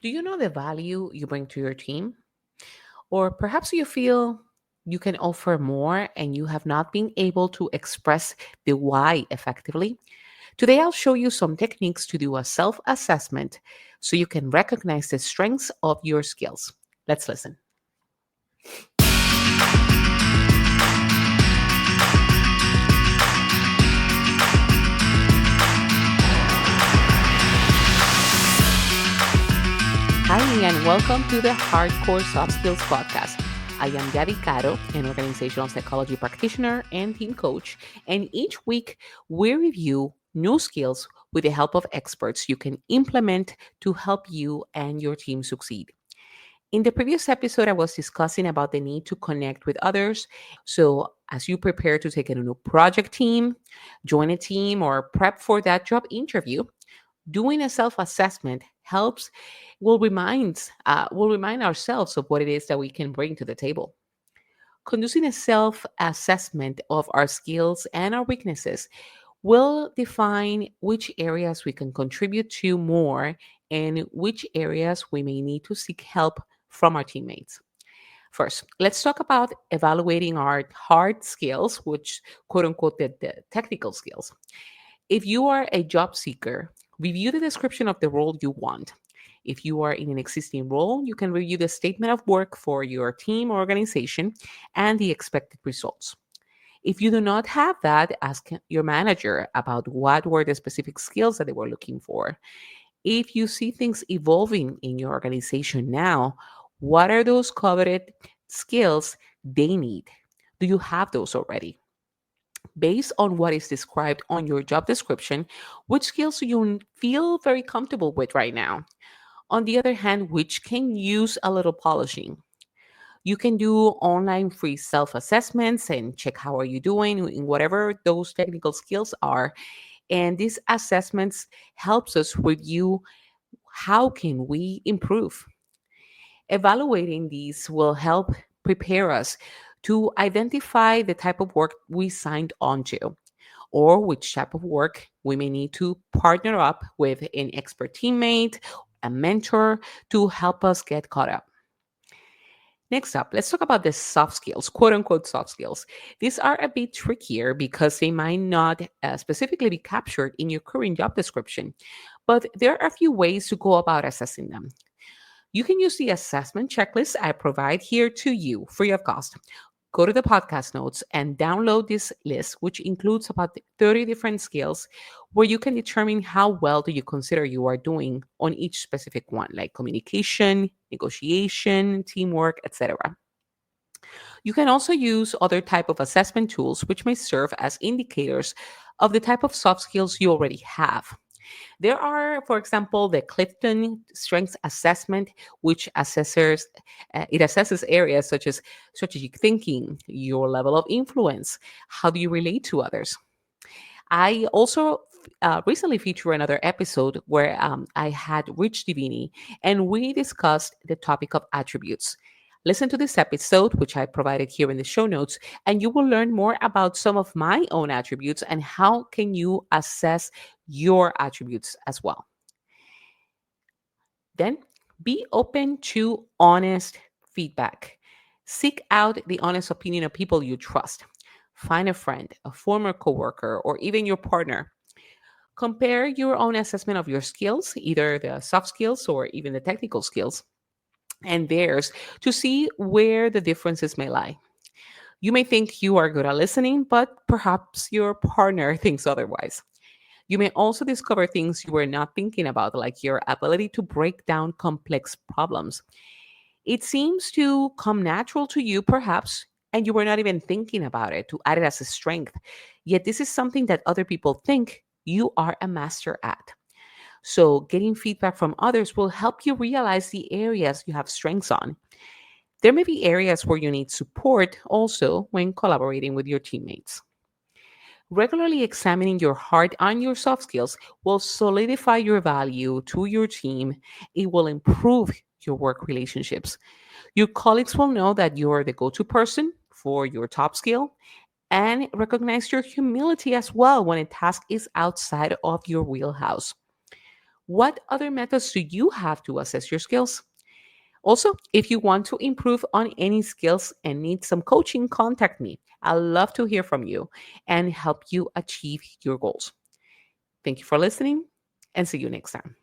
Do you know the value you bring to your team? Or perhaps you feel you can offer more and you have not been able to express the why effectively? Today, I'll show you some techniques to do a self assessment so you can recognize the strengths of your skills. Let's listen. Hi, and welcome to the Hardcore Soft Skills Podcast. I am Yadi Caro, an organizational psychology practitioner and team coach, and each week we review new skills with the help of experts you can implement to help you and your team succeed. In the previous episode, I was discussing about the need to connect with others. So, as you prepare to take a new project team, join a team, or prep for that job interview, doing a self-assessment helps will remind ourselves of what it is that we can bring to the table. Conducting a self-assessment of our skills and our weaknesses will define which areas we can contribute to more and which areas we may need to seek help from our teammates. First, let's talk about evaluating our hard skills, which quote unquote the technical skills. If you are a job seeker, review the description of the role you want. If you are in an existing role, you can review the statement of work for your team or organization and the expected results. If you do not have that, ask your manager about what were the specific skills that they were looking for. If you see things evolving in your organization now, what are those coveted skills they need? Do you have those already? Based on what is described on your job description, which skills do you feel very comfortable with right now? On the other hand, which can use a little polishing? You can do online free self-assessments and check how are you doing in whatever those technical skills are. And these assessments helps us review how can we improve. Evaluating these will help prepare us to identify the type of work we signed on to or which type of work we may need to partner up with an expert teammate, a mentor to help us get caught up. Next up, let's talk about the soft skills, quote unquote soft skills. These are a bit trickier because they might not specifically be captured in your current job description, but there are a few ways to go about assessing them. You can use the assessment checklist I provide here to you free of cost. Go to the podcast notes and download this list, which includes about 30 different skills where you can determine how well do you consider you are doing on each specific one, like communication, negotiation, teamwork, etc. You can also use other type of assessment tools which may serve as indicators of the type of soft skills you already have. There are, for example, the Clifton Strengths Assessment, which assesses areas such as strategic thinking, your level of influence, how do you relate to others. I also recently featured another episode where I had Rich Divini, and we discussed the topic of attributes. Listen to this episode, which I provided here in the show notes, and you will learn more about some of my own attributes and how can you assess your attributes as well. Then be open to honest feedback. Seek out the honest opinion of people you trust. Find a friend, a former coworker, or even your partner. Compare your own assessment of your skills, either the soft skills or even the technical skills, and theirs to see where the differences may lie. You may think you are good at listening, but perhaps your partner thinks otherwise. You may also discover things you were not thinking about, like your ability to break down complex problems. It seems to come natural to you, perhaps, and you were not even thinking about it to add it as a strength. Yet, this is something that other people think you are a master at. So, getting feedback from others will help you realize the areas you have strengths on. There may be areas where you need support also when collaborating with your teammates. Regularly examining your hard and your soft skills will solidify your value to your team. It will improve your work relationships. Your colleagues will know that you are the go to person for your top skill and recognize your humility as well when a task is outside of your wheelhouse. What other methods do you have to assess your skills? Also, if you want to improve on any skills and need some coaching, contact me. I love to hear from you and help you achieve your goals. Thank you for listening and see you next time.